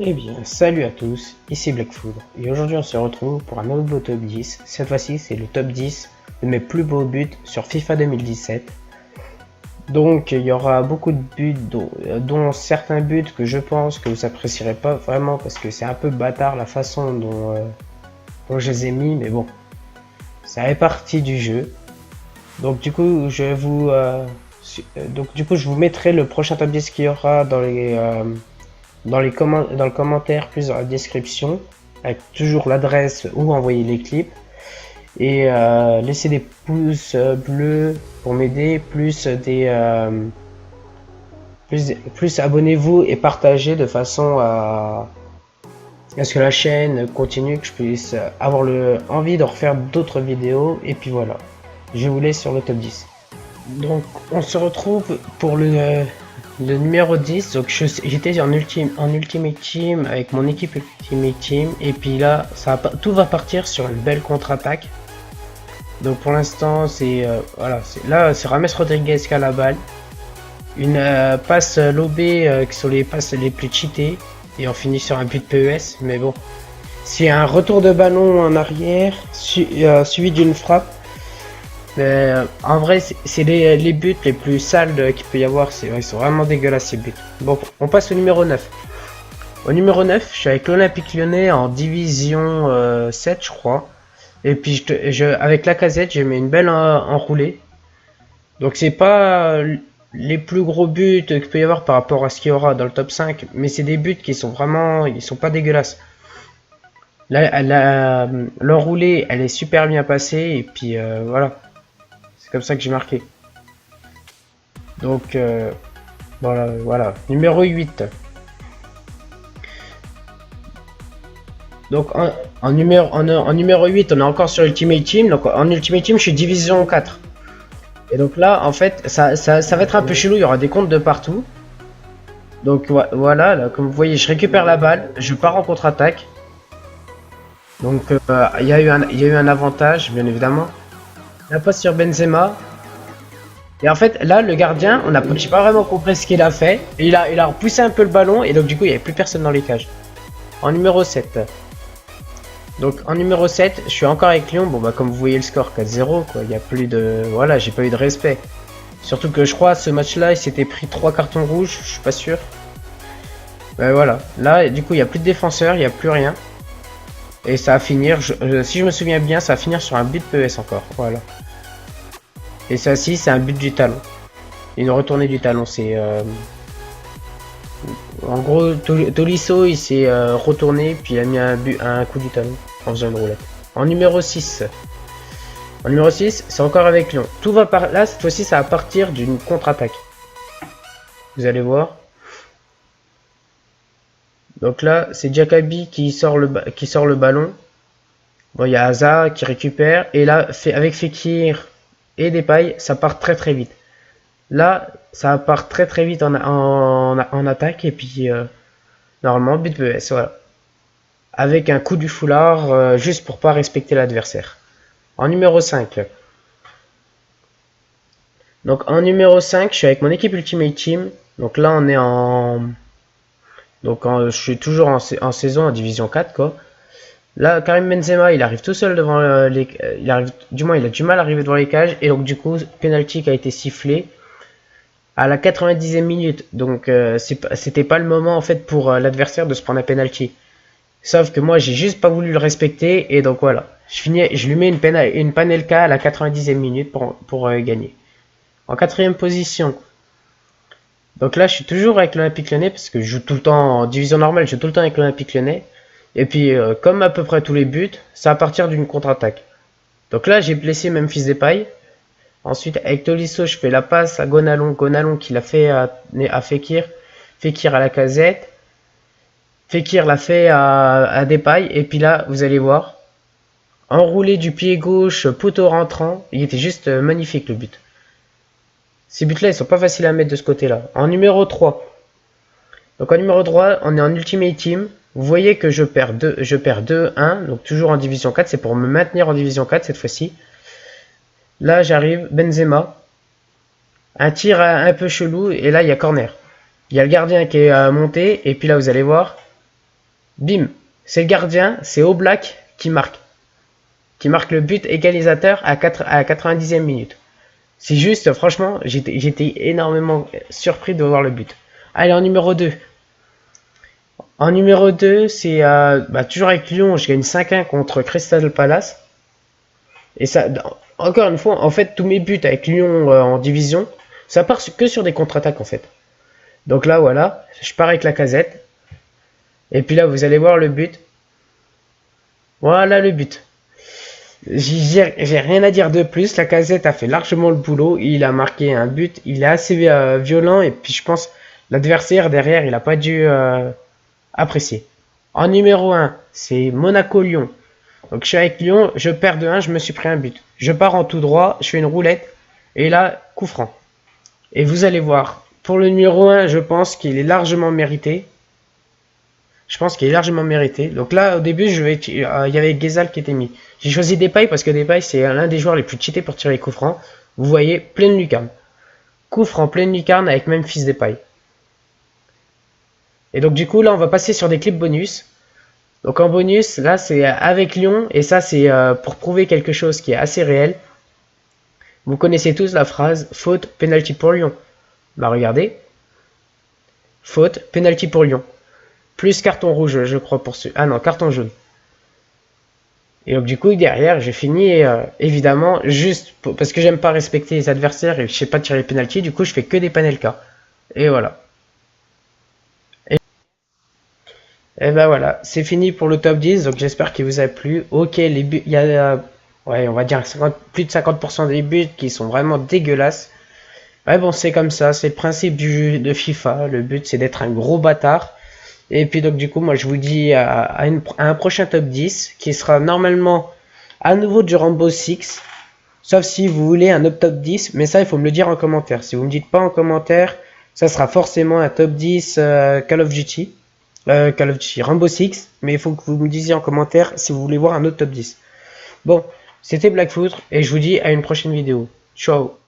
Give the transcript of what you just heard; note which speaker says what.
Speaker 1: Eh bien, salut à tous, ici Blackfood, et aujourd'hui on se retrouve pour un nouveau top 10. Cette fois-ci, c'est le top 10 de mes plus beaux buts sur FIFA 2017. Donc, il y aura beaucoup de buts, dont certains buts que je pense que vous apprécierez pas vraiment parce que c'est un peu bâtard la façon dont je les ai mis, mais bon, ça fait partie du jeu. Donc, du coup, je vous mettrai le prochain top 10 qu'il y aura dans le commentaire plus dans la description avec toujours l'adresse où envoyer les clips et laissez des pouces bleus pour m'aider plus abonnez-vous et partagez de façon à ce que la chaîne continue, que je puisse avoir envie de refaire d'autres vidéos. Et puis voilà, je vous laisse sur le top 10. Donc on se retrouve pour le numéro 10. Donc j'étais en Ultimate Team avec mon équipe Ultimate Team. Et puis là, tout va partir sur une belle contre-attaque. Donc pour l'instant, c'est Rames Rodriguez qui a la balle. Une passe lobée qui sont les passes les plus cheatées. Et on finit sur un but PES. Mais bon, c'est un retour de ballon en arrière suivi d'une frappe. En vrai, c'est les buts les plus sales qu'il peut y avoir. Ils sont vraiment dégueulasses ces buts. Bon, on passe au numéro 9. Au numéro 9, je suis avec l'Olympique Lyonnais en division 7, je crois. Et puis avec Lacazette, j'ai mis une belle enroulée. Donc c'est pas les plus gros buts qu'il peut y avoir par rapport à ce qu'il y aura dans le top 5. Mais c'est des buts qui sont vraiment... Ils sont pas dégueulasses. L'enroulée, elle est super bien passée. Et puis voilà. C'est comme ça que j'ai marqué. Donc voilà. Numéro 8. Donc en numéro 8, on est encore sur Ultimate Team. Donc en Ultimate Team, je suis division 4. Et donc là, en fait, ça va être un peu chelou. Il y aura des comptes de partout. Donc voilà, là, comme vous voyez, je récupère la balle. Je pars en contre-attaque. Donc il y a eu un avantage, bien évidemment. La passe sur Benzema. Et en fait, là, le gardien, j'ai pas vraiment compris ce qu'il a fait. Et il a repoussé un peu le ballon. Et donc, du coup, il n'y avait plus personne dans les cages. En numéro 7. Donc, en numéro 7, je suis encore avec Lyon. Bon, bah, comme vous voyez le score, 4-0, quoi. Il n'y a plus de... Voilà, j'ai pas eu de respect. Surtout que je crois, ce match-là, il s'était pris 3 cartons rouges. Je suis pas sûr. Voilà. Là, du coup, il n'y a plus de défenseurs. Il n'y a plus rien. Et ça va finir... si je me souviens bien, ça va finir sur un but PES encore. Voilà. Et ça, ci c'est un but du talon. Une retournée du talon. C'est... En gros, Tolisso, il s'est retourné, puis il a mis un coup du talon en faisant une roulette. En numéro 6. En numéro 6, c'est encore avec Lyon. Tout va par là, cette fois-ci, ça va partir d'une contre-attaque. Vous allez voir. Donc là, c'est Jakabi qui sort le ballon. Bon, il y a Hazard qui récupère. Et là, avec Fekir et Depay, ça part très très vite. Là, ça part très très vite en attaque. Et puis, normalement, but PES, voilà. Avec un coup du foulard, juste pour pas respecter l'adversaire. En numéro 5. Donc, en numéro 5, je suis avec mon équipe Ultimate Team. Donc là, on est en... Donc, je suis toujours en saison, en division 4, quoi. Là, Karim Benzema, il arrive tout seul devant il a du mal à arriver devant les cages. Et donc, du coup, penalty qui a été sifflé à la 90e minute. Donc, c'était pas le moment, en fait, pour l'adversaire de se prendre un penalty. Sauf que moi, j'ai juste pas voulu le respecter. Et donc, voilà. Je lui mets une panelka à la 90e minute pour gagner. En 4ème position. Donc là, je suis toujours avec l'Olympique Lyonnais parce que je joue tout le temps en division normale. Je joue tout le temps avec l'Olympique Lyonnais. Et puis, comme à peu près tous les buts, ça va partir d'une contre-attaque. Donc là, j'ai blessé Memphis Depay. Ensuite, avec Tolisso, je fais la passe à Gonalon. Gonalon qui l'a fait à Fekir. Fekir à Lacazette. Fekir l'a fait à Depay. Et puis là, vous allez voir. Enroulé du pied gauche, poteau rentrant. Il était juste magnifique le but. Ces buts-là, ils sont pas faciles à mettre de ce côté-là. En numéro 3. Donc en numéro 3, on est en Ultimate Team. Vous voyez que je perds 2-1. Donc toujours en division 4. C'est pour me maintenir en division 4 cette fois-ci. Là, j'arrive. Benzema. Un tir un peu chelou. Et là, il y a corner. Il y a le gardien qui est monté. Et puis là, vous allez voir. bim, c'est le gardien, c'est Oblak qui marque. Qui marque le but égalisateur à 90e minute. C'est juste, franchement, j'étais énormément surpris de voir le but. Allez, en numéro 2. En numéro 2, c'est toujours avec Lyon, je gagne 5-1 contre Crystal Palace. Et ça, encore une fois, en fait, tous mes buts avec Lyon en division, ça part que sur des contre-attaques en fait. Donc là, voilà, je pars avec Lacazette. Et puis là, vous allez voir le but. Voilà le but. J'ai rien à dire de plus. Lacazette a fait largement le boulot. Il a marqué un but. Il est assez violent. Et puis je pense l'adversaire derrière, il n'a pas dû apprécier. En numéro 1, c'est Monaco-Lyon. Donc je suis avec Lyon, je perds de 1, je me suis pris un but. Je pars en tout droit, je fais une roulette. Et là, coup franc. Et vous allez voir, pour le numéro 1, je pense qu'il est largement mérité. Je pense qu'il est largement mérité. Donc là, au début, il y avait Ghezal qui était mis. J'ai choisi Depay parce que Depay, c'est l'un des joueurs les plus cheatés pour tirer les coups francs. Vous voyez, pleine lucarne. Coup franc, pleine lucarne avec même fils Depay. Et donc du coup, là, on va passer sur des clips bonus. Donc en bonus, là, c'est avec Lyon. Et ça, c'est pour prouver quelque chose qui est assez réel. Vous connaissez tous la phrase « faute, penalty pour Lyon ». Bah regardez. Faute, penalty pour Lyon. Plus carton rouge, je crois, pour ceux... Ah non, carton jaune. Et donc du coup, derrière, j'ai fini, évidemment, juste parce que j'aime pas respecter les adversaires et je sais pas tirer les penalties, du coup, je fais que des Panelka. Et voilà. Et ben voilà, c'est fini pour le top 10, donc j'espère qu'il vous a plu. Ok, les buts, il y a, ouais, on va dire plus de 50% des buts qui sont vraiment dégueulasses. Ouais, bon, c'est comme ça, c'est le principe du jeu de FIFA. Le but, c'est d'être un gros bâtard. Et puis donc du coup, moi je vous dis à un prochain top 10 qui sera normalement à nouveau du Rainbow Six. Sauf si vous voulez un autre top 10, mais ça il faut me le dire en commentaire. Si vous me dites pas en commentaire, ça sera forcément un top 10 Call of Duty Rainbow Six, mais il faut que vous me disiez en commentaire si vous voulez voir un autre top 10. Bon, c'était Blackfoot et je vous dis à une prochaine vidéo. Ciao.